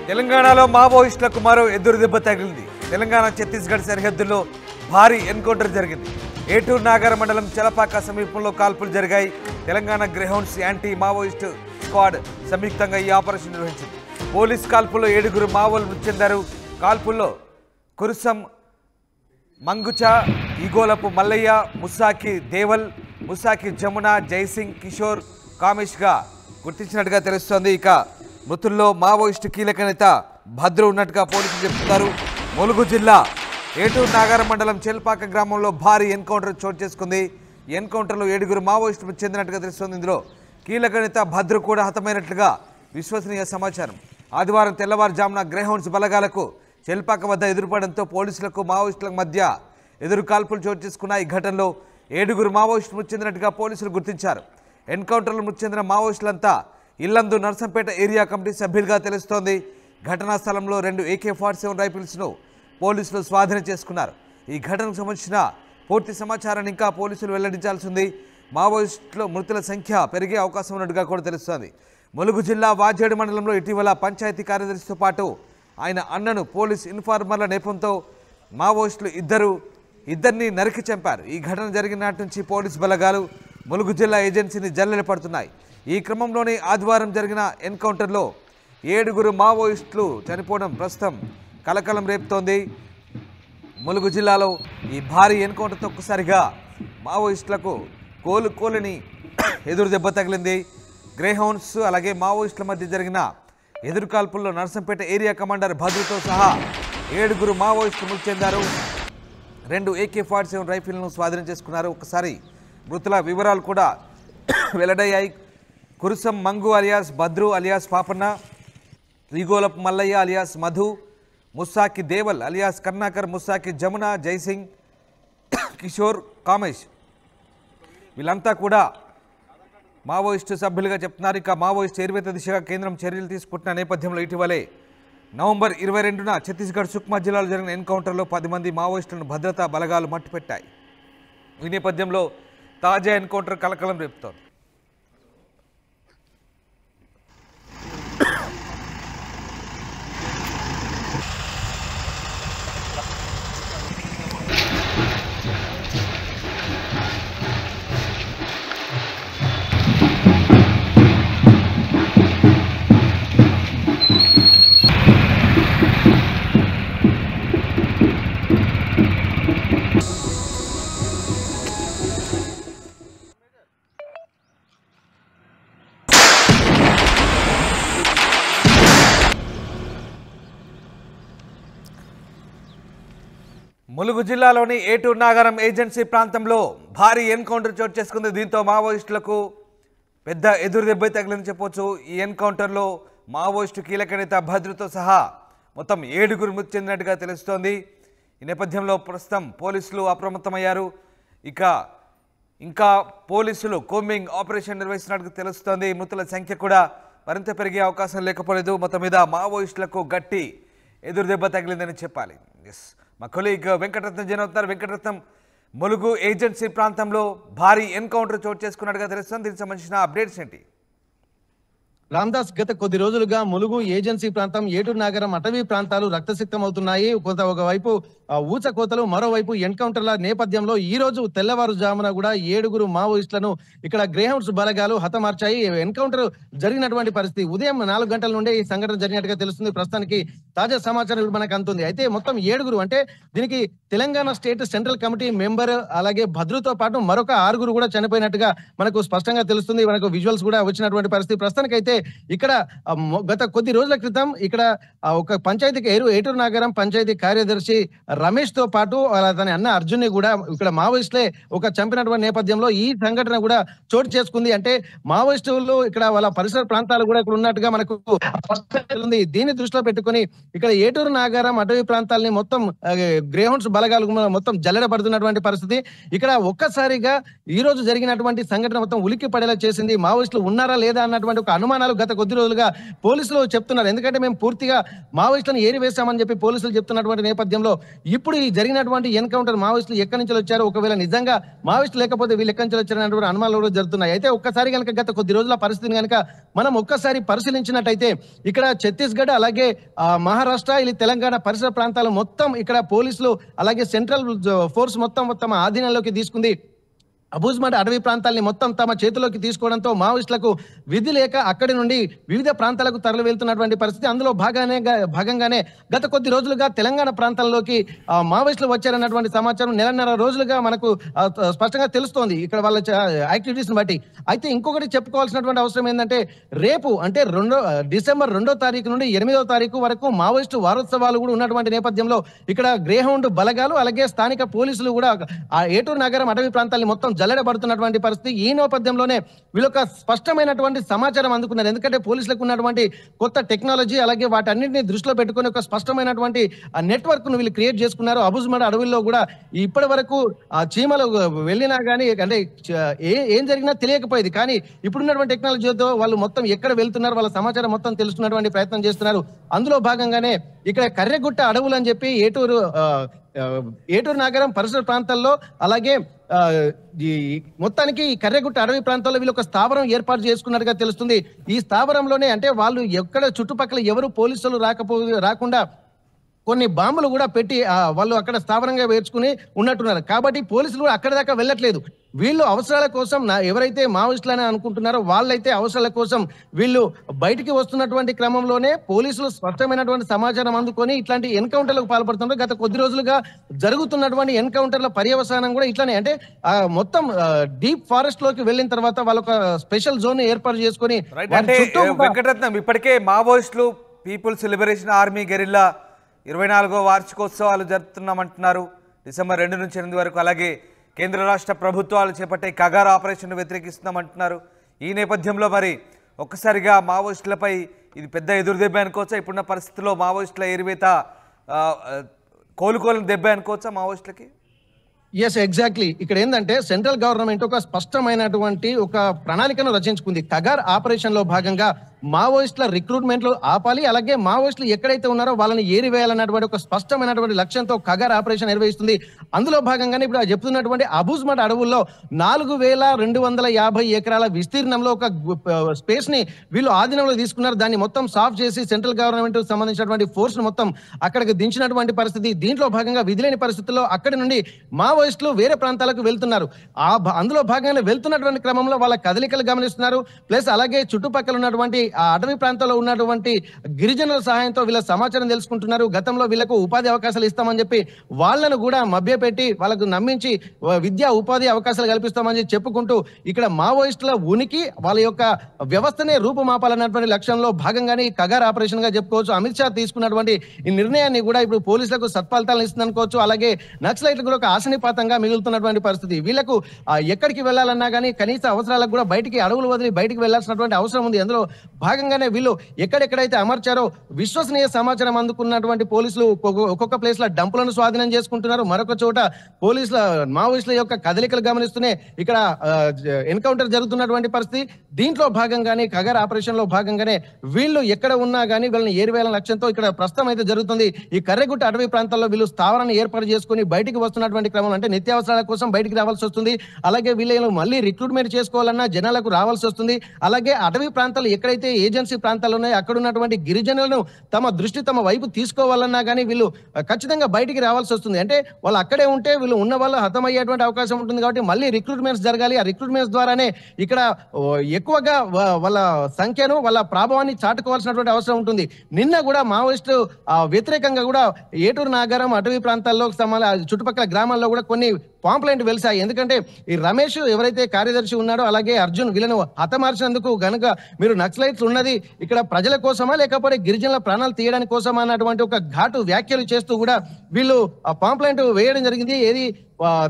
తెలంగాణలో మావోయిస్టులకు మరో ఎదురు దెబ్బ తగిలింది. తెలంగాణ ఛత్తీస్గఢ్ సరిహద్దుల్లో భారీ ఎన్కౌంటర్ జరిగింది. ఏటూరు నాగర్ మండలం చలపాక సమీపంలో కాల్పులు జరిగాయి. Telangana Greyhounds anti Maoist squad సంయుక్తంగా ఈ ఆపరేషన్ నిర్వహించింది. పోలీస్ కాల్పుల్లో 7 మావోలు మృతి చెందారు. కాల్పుల్లో కురుసం మంగుచ, ఈగోలపు మల్లయ్య, ముసాకి దేవల్, ముసాకి జమున, జైసింగ్, కిషోర్, కామేష్గా గుర్తించినట్టుగా తెలుస్తోంది. ఇక మృతుల్లో మావోయిస్టు కీలక నేత భద్రు ఉన్నట్టుగా పోలీసులు చెబుతున్నారు. ములుగు జిల్లా ఏటూరు నాగర్ మండలం చెల్పాక గ్రామంలో భారీ ఎన్కౌంటర్ చోటు చేసుకుంది. ఈ ఎన్కౌంటర్లో 7 మావోయిస్టులు చెందినట్టుగా తెలుస్తోంది. ఇందులో కీలక నేత భద్రు కూడా హతమైనట్లుగా విశ్వసనీయ సమాచారం. ఆదివారం తెల్లవారుజామున గ్రేహౌండ్స్ బలగాలకు చెల్పాక వద్ద ఎదురుపడంతో పోలీసులకు మావోయిస్టుల మధ్య ఎదురు కాల్పులు చోటు చేసుకున్న ఈ ఘటనలో 7 మావోయిస్టులు మృతి చెందినట్టుగా పోలీసులు గుర్తించారు. ఎన్కౌంటర్లో మృతి చెందిన మావోయిస్టులంతా ఇల్లందు నర్సంపేట ఏరియా కమిటీ సభ్యులుగా తెలుస్తోంది. ఘటనా స్థలంలో 2 AK-47 రైఫిల్స్ను పోలీసులు స్వాధీనం చేసుకున్నారు. ఈ ఘటనకు సంబంధించిన పూర్తి సమాచారాన్ని ఇంకా పోలీసులు వెల్లడించాల్సి ఉంది. మావోయిస్టుల మృతుల సంఖ్య పెరిగే అవకాశం ఉన్నట్టుగా కూడా తెలుస్తోంది. ములుగు జిల్లా వాజేడు మండలంలో ఇటీవల పంచాయతీ కార్యదర్శితో పాటు ఆయన అన్నను పోలీస్ ఇన్ఫార్మర్ల నేపంతో మావోయిస్టులు ఇద్దరిని నరికి చంపారు. ఈ ఘటన జరిగిన నాటి నుంచి పోలీసు బలగాలు ములుగు జిల్లా ఏజెన్సీని జల్లెడ పడుతున్నాయి. ఈ క్రమంలోనే ఆదివారం జరిగిన ఎన్కౌంటర్లో 7 మావోయిస్టులు చనిపోవడం ప్రస్తుతం కలకలం రేపుతోంది. ములుగు జిల్లాలో ఈ భారీ ఎన్కౌంటర్తో ఒక్కసారిగా మావోయిస్టులకు కోలుని ఎదురు దెబ్బ తగిలింది. గ్రేహౌండ్స్ అలాగే మావోయిస్టుల మధ్య జరిగిన ఎదురుకాల్పుల్లో నర్సంపేట ఏరియా కమాండర్ భద్రుతో సహా 7 మావోయిస్టులు మృతి చెందారు. 2 AK-47 రైఫిల్ను స్వాధీనం చేసుకున్నారు. ఒకసారి మృతుల వివరాలు కూడా వెల్లడయ్యాయి. Kurusam Mangu alias Bhadru alias Papanna, Egolapu Mallaiah alias Madhu, Musaki Deval alias Karnakar, Musaki Jamuna, Jaisingh, Kishore, Kamesh వీళ్ళంతా కూడా మావోయిస్టు సభ్యులుగా చెప్తున్నారు. ఇక మావోయిస్టు చేరువేత దిశగా కేంద్రం చర్యలు తీసుకుంటున్న నేపథ్యంలో ఇటీవలే నవంబర్ 22న ఛత్తీస్గఢ్ సుక్మా జిల్లాలో జరిగిన ఎన్కౌంటర్లో 10 మంది మావోయిస్టులను భద్రతా బలగాలు మట్టుపెట్టాయి. ఈ నేపథ్యంలో తాజా ఎన్కౌంటర్ కలకలం రేపుతోంది. ములుగు జిల్లాలోని ఏటూరు నాగరం ఏజెన్సీ ప్రాంతంలో భారీ ఎన్కౌంటర్ చోటు చేసుకుంది. దీంతో మావోయిస్టులకు పెద్ద ఎదురు దెబ్బ తగిలిందని చెప్పొచ్చు. ఈ ఎన్కౌంటర్లో మావోయిస్టు కీలక నేత భద్రుతో సహా మొత్తం 7 మృతి చెందినట్టుగా తెలుస్తోంది. ఈ నేపథ్యంలో ప్రస్తుతం పోలీసులు అప్రమత్తమయ్యారు. ఇంకా పోలీసులు కోంబింగ్ ఆపరేషన్ నిర్వహిస్తున్నట్టుగా తెలుస్తోంది. మృతుల సంఖ్య కూడా మరింత పెరిగే అవకాశం లేకపోలేదు. మొత్తం మీద మావోయిస్టులకు గట్టి ఎదురు దెబ్బ తగిలిందని చెప్పాలి. మా కొలీగ్ వెంకటరత్నం జైన్ అవుతున్నారు. వెంకటరత్నం, ములుగు ఏజెన్సీ ప్రాంతంలో భారీ ఎన్కౌంటర్ చోటు చేసుకున్నట్టుగా తెలుస్తుంది. దీనికి సంబంధించిన అప్డేట్స్ ఏంటి? రామ్దాస్, గత కొద్ది రోజులుగా ములుగు ఏజెన్సీ ప్రాంతం, ఏటూరు నాగరం అటవీ ప్రాంతాలు రక్తసిక్తం అవుతున్నాయి. ఒకవైపు ఊచకోతలు, మరోవైపు ఎన్కౌంటర్ల నేపథ్యంలో ఈ రోజు తెల్లవారుజామున కూడా 7 మావోయిస్టులను ఇక్కడ గ్రేహౌండ్స్ బలగాలు హతమార్చాయి. ఎన్కౌంటర్ జరిగినటువంటి పరిస్థితి ఉదయం 4 గంటల నుండే ఈ సంఘటన జరిగినట్టుగా తెలుస్తుంది. ప్రస్తుతానికి తాజా సమాచారం ఇప్పుడు మనకు అందుతుంది. అయితే మొత్తం 7 అంటే దీనికి Telangana state central committee member అలాగే భద్రుతో పాటు మరొక 6 కూడా చనిపోయినట్టుగా మనకు స్పష్టంగా తెలుస్తుంది. మనకు విజువల్స్ కూడా వచ్చినటువంటి పరిస్థితి. ప్రస్తుతానికైతే ఇక్కడ గత కొద్ది రోజుల క్రితం ఇక్కడ ఒక పంచాయతీకి ఏటూరు నాగరం పంచాయతీ కార్యదర్శి రమేష్ తో పాటు తన అన్న అర్జున్ ని కూడా ఇక్కడ మావోయిస్టులే చంపినటువంటి నేపథ్యంలో ఈ సంఘటన కూడా చోటు చేసుకుంది. అంటే మావోయిస్టులు ఇక్కడ వాళ్ళ పరిసర ప్రాంతాలు కూడా ఇక్కడ ఉన్నట్టుగా మనకు ఉంది. దీన్ని దృష్టిలో పెట్టుకుని ఇక్కడ ఏటూరు నాగారం అటవీ ప్రాంతాలని మొత్తం గ్రేహౌండ్స్ బలగాలు మొత్తం జల్లెడబడుతున్నటువంటి పరిస్థితి. ఇక్కడ ఒక్కసారిగా ఈ రోజు జరిగినటువంటి సంఘటన మొత్తం ఉలిక్కి పడేలా చేసింది. మావోయిస్టులు ఉన్నారా లేదా అన్నటువంటి ఒక అనుమానాలు గత కొద్ది రోజులుగా పోలీసులు చెప్తున్నారు. ఎందుకంటే మేము పూర్తిగా మావోయిస్టులను ఏరివేశామని చెప్పి పోలీసులు చెప్తున్నటువంటి నేపథ్యంలో ఇప్పుడు ఈ జరిగినటువంటి ఎన్కౌంటర్ మావోయిస్టులు ఎక్కడి నుంచి వచ్చారు, ఒకవేళ నిజంగా మావోయిస్టులు లేకపోతే వీళ్ళు ఎక్కడి నుంచి వచ్చారనేటువంటి అనుమానాలు కూడా జరుగుతున్నాయి. అయితే ఒక్కసారి కనుక గత కొద్ది రోజుల పరిస్థితిని కనుక మనం ఒక్కసారి పరిశీలించినట్టయితే ఇక్కడ ఛత్తీస్గఢ్ అలాగే మహారాష్ట్ర ఇలా తెలంగాణ పరిసర ప్రాంతాలు మొత్తం ఇక్కడ పోలీసులు అలాగే సెంట్రల్ ఫోర్స్ మొత్తం తమ ఆధీనంలోకి తీసుకుంది. అబూజ్మడ్ అటవీ ప్రాంతాలని మొత్తం తమ చేతిలోకి తీసుకోవడంతో మావోయిస్టులకు విధి లేక అక్కడి నుండి వివిధ ప్రాంతాలకు తరలి వెళ్తున్నటువంటి పరిస్థితి. అందులో భాగంగానే గత కొద్ది రోజులుగా తెలంగాణ ప్రాంతాల్లోకి మావోయిస్టులు వచ్చారన్నటువంటి సమాచారం నెలన్నర రోజులుగా మనకు స్పష్టంగా తెలుస్తోంది ఇక్కడ వాళ్ళ యాక్టివిటీస్ బట్టి. అయితే ఇంకొకటి చెప్పుకోవాల్సినటువంటి అవసరం ఏంటంటే రేపు అంటే డిసెంబర్ 2వ తారీఖు నుండి 8వ తారీఖు వరకు మావోయిస్టు వారోత్సవాలు కూడా ఉన్నటువంటి నేపథ్యంలో ఇక్కడ గ్రేహౌండ్ బలగాలు అలాగే స్థానిక పోలీసులు కూడా ఆ ఏటూరు నగరం అటవీ ప్రాంతాన్ని మొత్తం జల్లెడబడుతున్నటువంటి పరిస్థితి. ఈ నేపథ్యంలోనే వీళ్ళొక స్పష్టమైనటువంటి సమాచారం అందుకున్నారు. ఎందుకంటే పోలీసులకు ఉన్నటువంటి కొత్త టెక్నాలజీ అలాగే వాటన్నింటినీ దృష్టిలో పెట్టుకుని ఒక స్పష్టమైనటువంటి నెట్వర్క్ ను వీళ్ళు క్రియేట్ చేసుకున్నారు. అబూజ్మడ్ అడవుల్లో కూడా ఇప్పటి వరకు చీమలు వెళ్ళినా కానీ అంటే ఏం జరిగినా తెలియకపోయేది. కానీ ఇప్పుడున్నటువంటి టెక్నాలజీతో వాళ్ళు మొత్తం ఎక్కడ వెళ్తున్నారు వాళ్ళ సమాచారం మొత్తం తెలుసుకున్నటువంటి ప్రయత్నం చేస్తున్నారు. అందులో భాగంగానే ఇక్కడ కర్రెగుట్ట అడవులు అని చెప్పి ఏటూరు నగరం పరిసర ప్రాంతాల్లో అలాగే మొత్తానికి ఈ కర్రెగుట్ట అడవి ప్రాంతాల్లో వీళ్ళు ఒక స్థావరం ఏర్పాటు చేసుకున్నట్టుగా తెలుస్తుంది. ఈ స్థావరంలోనే అంటే వాళ్ళు ఎక్కడ చుట్టుపక్కల ఎవరు పోలీసులు రాకుండా కొన్ని బాంబులు కూడా పెట్టి వాళ్ళు అక్కడ స్థావరంగా వేర్చుకుని ఉన్నట్టున్నారు. కాబట్టి పోలీసులు కూడా అక్కడి దాకా వెళ్ళట్లేదు. వీళ్ళు అవసరాల కోసం ఎవరైతే మావోయిస్టులని అనుకుంటున్నారో వాళ్ళైతే అవసరాల కోసం వీళ్ళు బయటికి వస్తున్నటువంటి క్రమంలోనే పోలీసులు స్పష్టమైనటువంటి సమాచారం అందుకొని ఇట్లాంటి ఎన్కౌంటర్లకు పాల్పడుతున్నారు. గత కొద్ది రోజులుగా జరుగుతున్నటువంటి ఎన్కౌంటర్ల పర్యవసానం కూడా ఇట్లానే అంటే మొత్తం డీప్ ఫారెస్ట్ లోకి వెళ్ళిన తర్వాత వాళ్ళొక స్పెషల్ జోన్ ఏర్పాటు చేసుకొని వెంకటరత్నం ఇప్పటికే మావోయిస్టులు పీపుల్స్ లిబరేషన్ ఆర్మీ గెరిల్లా 24వ వార్షికోత్సవాలు జరుపుతున్నామంటున్నారు డిసెంబర్ 2 నుంచి 8 వరకు. అలాగే కేంద్ర రాష్ట్ర ప్రభుత్వాలు చేపట్టే కగార్ ఆపరేషన్ వ్యతిరేకిస్తున్నామంటున్నారు. ఈ నేపథ్యంలో మరి ఒక్కసారిగా మావోయిస్టులపై ఇది పెద్ద ఎదురు దెబ్బ అనుకోవచ్చా? ఇప్పుడున్న పరిస్థితుల్లో మావోయిస్టుల ఏరివేత కోలుకోలేని దెబ్బ అనుకోవచ్చా మావోయిస్టులకి? Yes exactly. ఇక్కడ ఏంటంటే సెంట్రల్ గవర్నమెంట్ ఒక స్పష్టమైనటువంటి ఒక ప్రణాళికను రచించుకుంది. కగార్ ఆపరేషన్ లో భాగంగా మావోయిస్టుల రిక్రూట్మెంట్లు ఆపాలి, అలాగే మావోయిస్టులు ఎక్కడైతే ఉన్నారో వాళ్ళని ఏరివేయాలన్నటువంటి ఒక స్పష్టమైనటువంటి లక్ష్యంతో కగార్ ఆపరేషన్ నిర్వహిస్తుంది. అందులో భాగంగానే ఇప్పుడు చెప్తున్నటువంటి అబూజ్మడ్ అడవుల్లో 4250 ఎకరాల విస్తీర్ణంలో ఒక స్పేస్ ని వీళ్ళు ఆధీనంలో తీసుకున్నారు. దాన్ని మొత్తం సాఫ్ చేసి సెంట్రల్ గవర్నమెంట్ సంబంధించినటువంటి ఫోర్స్ మొత్తం అక్కడికి దించినటువంటి పరిస్థితి. దీంట్లో భాగంగా విధిలేని పరిస్థితుల్లో అక్కడి నుండి మావోయిస్టులు వేరే ప్రాంతాలకు వెళ్తున్నారు. అందులో భాగంగానే వెళ్తున్నటువంటి క్రమంలో వాళ్ళ కదలికలు గమనిస్తున్నారు. ప్లస్ అలాగే చుట్టుపక్కల ఉన్నటువంటి ఆ అటవీ ప్రాంతంలో ఉన్నటువంటి గిరిజనుల సహాయంతో వీళ్ళ సమాచారం తెలుసుకుంటున్నారు. గతంలో వీళ్ళకు ఉపాధి అవకాశాలు ఇస్తామని చెప్పి వాళ్ళను కూడా మభ్యపెట్టి వాళ్ళకు నమ్మించి విద్యా ఉపాధి అవకాశాలు కల్పిస్తామని చెప్పుకుంటూ ఇక్కడ మావోయిస్టుల ఉనికి వాళ్ళ యొక్క వ్యవస్థనే రూపుమాపాలన్నటువంటి లక్ష్యంలో భాగంగానే ఈ కగార్ ఆపరేషన్ గా చెప్పుకోవచ్చు. అమిత్ షా తీసుకున్నటువంటి ఈ నిర్ణయాన్ని కూడా ఇప్పుడు పోలీసులకు సత్ఫలితాలను ఇస్తుంది అనుకోవచ్చు. అలాగే నక్సలైట్లకు కూడా ఒక ఆశనిపాతంగా మిగులుతున్నటువంటి పరిస్థితి. వీళ్ళకు ఎక్కడికి వెళ్ళాలన్నా కానీ కనీస అవసరాలకు కూడా బయటికి అడవులు వదిలి బయటికి వెళ్లాల్సినటువంటి అవసరం ఉంది. అందులో భాగంగానే వీళ్ళు ఎక్కడెక్కడైతే అమర్చారో విశ్వసనీయ సమాచారం అందుకున్నటువంటి పోలీసులు ఒక్కొక్క ప్లేస్ లో డంపులను స్వాధీనం చేసుకుంటున్నారు. మరొక చోట పోలీసుల మావోయిస్టుల యొక్క కదలికలు గమనిస్తూనే ఇక్కడ ఎన్కౌంటర్ జరుగుతున్నటువంటి పరిస్థితి. దీంట్లో భాగంగానే కగార్ ఆపరేషన్ లో భాగంగానే వీళ్ళు ఎక్కడ ఉన్నా కానీ వీళ్ళని ఏరివేయాలనే లక్ష్యంతో ఇక్కడ ప్రస్తుతం అయితే జరుగుతుంది. ఈ కర్రెగుట్ట అటవీ ప్రాంతాల్లో వీళ్ళు స్థావరాన్ని ఏర్పాటు చేసుకుని బయటికి వస్తున్నటువంటి క్రమం అంటే నిత్యావసరాల కోసం బయటికి రావాల్సి వస్తుంది. అలాగే వీళ్ళు మళ్ళీ రిక్రూట్మెంట్ చేసుకోవాలన్నా జనాలకు రావాల్సి వస్తుంది. అలాగే అటవీ ప్రాంతాలు ఎక్కడైతే ఏజెన్సీ ప్రాంతాలు ఉన్నాయో అక్కడ ఉన్నటువంటి గిరిజనులను తమ వైపు తీసుకోవాలన్నా కానీ వీళ్ళు ఖచ్చితంగా బయటికి రావాల్సి వస్తుంది. అంటే వాళ్ళు అక్కడే ఉంటే వీళ్ళు ఉన్న వాళ్ళు హతమయ్యేటువంటి అవకాశం ఉంటుంది. కాబట్టి మళ్ళీ రిక్రూట్మెంట్స్ జరగాలి. ఆ రిక్రూట్మెంట్స్ ద్వారానే ఇక్కడ ఎక్కువగా వాళ్ళ సంఖ్యను వాళ్ళ ప్రభావాన్ని చాటుకోవాల్సినటువంటి అవసరం ఉంటుంది. నిన్న కూడా మావోయిస్టు వ్యతిరేకంగా కూడా ఏటూరు నాగారం అటవీ ప్రాంతాల్లో చుట్టుపక్కల గ్రామాల్లో కూడా కొన్ని పాంప్లెంట్ వెలిసాయి. ఎందుకంటే ఈ రమేష్ ఎవరైతే కార్యదర్శి ఉన్నాడో అలాగే అర్జున్ వీళ్ళను హతమార్చినందుకు గనుక మీరు నక్సలైట్స్ ఉన్నది ఇక్కడ ప్రజల కోసమా లేకపోతే గిరిజనుల ప్రాణాలు తీయడానికి కోసమా అన్నటువంటి ఒక ఘాటు వ్యాఖ్యలు చేస్తూ కూడా వీళ్ళు ఆ పాంప్లెంట్ వేయడం జరిగింది. ఏది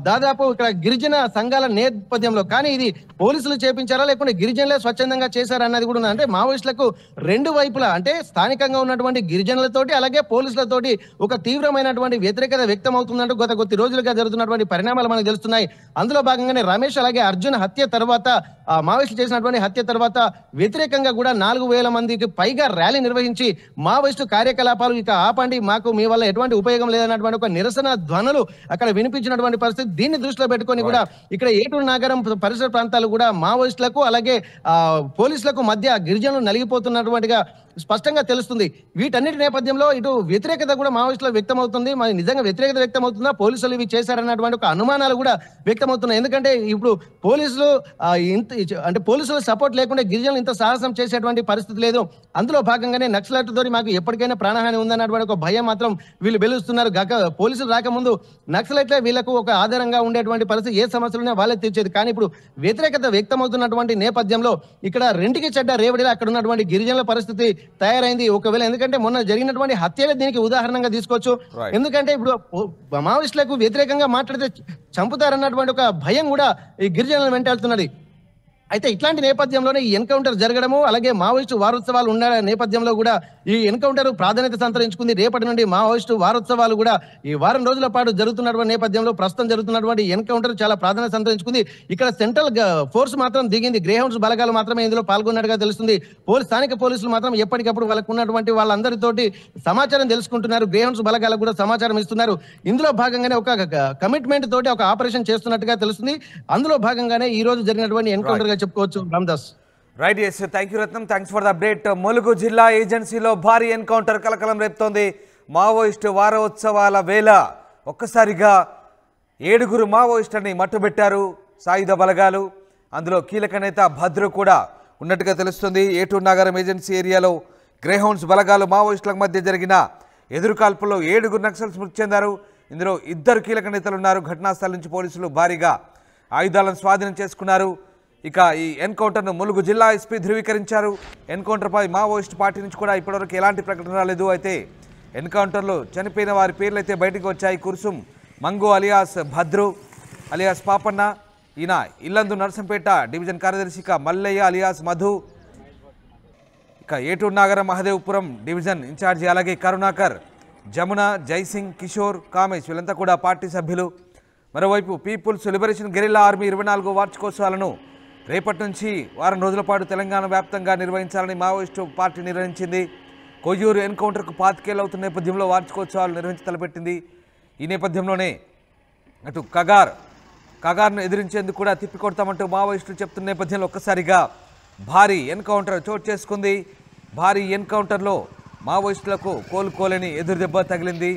దాదాపు ఇక్కడ గిరిజన సంఘాల నేపథ్యంలో, కానీ ఇది పోలీసులు చేపించారా లేకుంటే గిరిజనులే స్వచ్ఛందంగా చేశారా అన్నది కూడా ఉంది. అంటే మావోయిస్టులకు రెండు వైపులా, అంటే స్థానికంగా ఉన్నటువంటి గిరిజనులతోటి అలాగే పోలీసులతోటి ఒక తీవ్రమైనటువంటి వ్యతిరేకత వ్యక్తం అవుతుందంటూ గత కొద్ది రోజులుగా జరుగుతున్నటువంటి పరిణామాలు మనకు తెలుస్తున్నాయి. అందులో భాగంగానే రమేష్ అలాగే అర్జున్ హత్య తర్వాత, మావోయిస్టులు చేసినటువంటి హత్య తర్వాత వ్యతిరేకంగా కూడా 4,000 మందికి పైగా ర్యాలీ నిర్వహించి మావోయిస్టు కార్యకలాపాలు ఇక ఆపండి, మాకు మీ వల్ల ఎటువంటి ఉపయోగం లేదన్నటువంటి ఒక నిరసన ధ్వనులు అక్కడ వినిపించినటువంటి పరిస్థితి. దీన్ని దృష్టిలో పెట్టుకొని కూడా ఇక్కడ ఏటూరు నాగరం పరిసర ప్రాంతాలు కూడా మావోయిస్టులకు అలాగే పోలీసులకు మధ్య గిరిజనులు నలిగిపోతున్నటువంటిగా స్పష్టంగా తెలుస్తుంది. వీటన్నిటి నేపథ్యంలో ఇటు వ్యతిరేకత కూడా మావోయిస్టులకు వ్యక్తమవుతుంది. మరి నిజంగా వ్యతిరేకత వ్యక్తమవుతుందా, పోలీసులు ఇవి చేశారన్నటువంటి ఒక అనుమానాలు కూడా వ్యక్తమవుతున్నాయి. ఎందుకంటే ఇప్పుడు పోలీసులు అంటే పోలీసుల సపోర్ట్ లేకుండా గిరిజనులు ఇంత సాహసం చేసేటువంటి పరిస్థితి లేదు. అందులో భాగంగానే నక్సలైట్లతో మాకు ఎప్పటికైనా ప్రాణహాని ఉందన్నటువంటి ఒక భయం మాత్రం వీళ్ళు వెలుస్తున్నారు. పోలీసులు రాకముందు నక్సలైట్లే వీళ్ళకు ఒక ఆధారంగా ఉండేటువంటి పరిస్థితి, ఏ సమస్యలున్నా వాళ్ళే తీర్చేది. కానీ ఇప్పుడు వ్యతిరేకత వ్యక్తమవుతున్నటువంటి నేపథ్యంలో ఇక్కడ రెంటికి చెడ్డ రేవడిలో అక్కడ ఉన్నటువంటి గిరిజనుల పరిస్థితి తయారైంది. ఒకవేళ ఎందుకంటే మొన్న జరిగినటువంటి హత్యలే దీనికి ఉదాహరణగా తీసుకోవచ్చు. ఎందుకంటే ఇప్పుడు మావోయిస్టులకు వ్యతిరేకంగా మాట్లాడితే చంపుతారన్నటువంటి ఒక భయం కూడా ఈ గిరిజనులను వెంటాడుతున్నది. అయితే ఇట్లాంటి నేపథ్యంలోనే ఈ ఎన్కౌంటర్ జరగడము అలాగే మావోయిస్టు వారోత్సవాలు ఉన్న నేపథ్యంలో కూడా ఈ ఎన్కౌంటర్ ప్రాధాన్యత సంతరించుకుంది. రేపటి నుండి మావోయిస్టు వారోత్సవాలు కూడా ఈ వారం రోజుల పాటు జరుగుతున్నటువంటి నేపథ్యంలో ప్రస్తుతం జరుగుతున్నటువంటి ఎన్కౌంటర్ చాలా ప్రాధాన్యత సంతరించుకుంది. ఇక్కడ సెంట్రల్ ఫోర్స్ మాత్రం దిగింది, గ్రేహౌండ్స్ బలగాలు మాత్రమే ఇందులో పాల్గొన్నట్టుగా తెలుస్తుంది. స్థానిక పోలీసులు మాత్రం ఎప్పటికప్పుడు వాళ్ళకు ఉన్నటువంటి వాళ్ళందరితోటి సమాచారం తెలుసుకుంటున్నారు, గ్రేహౌండ్స్ బలగాలకు కూడా సమాచారం ఇస్తున్నారు. ఇందులో భాగంగానే ఒక కమిట్మెంట్ తోటి ఒక ఆపరేషన్ చేస్తున్నట్టుగా తెలుస్తుంది. అందులో భాగంగానే ఈ రోజు జరిగినటువంటి ఎన్కౌంటర్ చెప్పుకోవచ్చు. Ramdas. Right, yes, thank you Ratnam, thanks for the update. Mulugu జిల్లా ఏజెన్సీలో భారీ ఎన్కౌంటర్ కలకలం రేపుతోంది. మావోయిస్టు వారోత్సవాల వేళ ఒక్కసారిగా 7 మావోయిస్టులని మట్టుబెట్టారు సాయుధ బలగాలు. అందులో కీలక నేత భద్రు కూడా ఉన్నట్టుగా తెలుస్తుంది. ఏటూరు నాగరం ఏజెన్సీ ఏరియాలో గ్రేహౌండ్స్ బలగాలు మావోయిస్టుల మధ్య జరిగిన ఎదురుకాల్పుల్లో 7 నక్సల్స్ మృతి చెందారు. ఇందులో 2 కీలక నేతలు ఉన్నారు. ఘటనా స్థలం నుంచి పోలీసులు భారీగా ఆయుధాలను స్వాధీనం చేసుకున్నారు. ఇక ఈ ఎన్కౌంటర్ను ములుగు జిల్లా ఎస్పీ ధృవీకరించారు. ఎన్కౌంటర్పై మావోయిస్టు పార్టీ నుంచి కూడా ఇప్పటివరకు ఎలాంటి ప్రకటన రాలేదు. అయితే ఎన్కౌంటర్లో చనిపోయిన వారి పేర్లు అయితే బయటకు వచ్చాయి. కుర్సుం మంగు అలియాస్ భద్రు అలియాస్ పాపన్న, ఈయన ఇల్లందు నర్సంపేట డివిజన్ కార్యదర్శి. ఇక మల్లయ్య అలియాస్ మధు, ఇక ఏటూరు నాగరం మహదేవ్పురం డివిజన్ ఇన్ఛార్జి, అలాగే కరుణాకర్, జమున, జైసింగ్, కిషోర్, కామేష్ వీళ్ళంతా కూడా పార్టీ సభ్యులు. మరోవైపు పీపుల్స్ లిబరేషన్ గెరిల్లా ఆర్మీ 24వ వార్షికోత్సవాలను రేపటి నుంచి వారం రోజుల పాటు తెలంగాణ వ్యాప్తంగా నిర్వహించాలని మావోయిస్టు పార్టీ నిర్వహించింది. కొయ్యూరు ఎన్కౌంటర్కు 25 ఏళ్ళు అవుతున్న నేపథ్యంలో వార్షికోత్సవాలు నిర్వహించి తలపెట్టింది. ఈ నేపథ్యంలోనే అటు కగార్ను ఎదిరించేందుకు కూడా తిప్పికొడతామంటూ మావోయిస్టులు చెప్తున్న నేపథ్యంలో ఒక్కసారిగా భారీ ఎన్కౌంటర్ చోటు చేసుకుంది. భారీ ఎన్కౌంటర్లో మావోయిస్టులకు కోలుకోలేని ఎదురుదెబ్బ తగిలింది.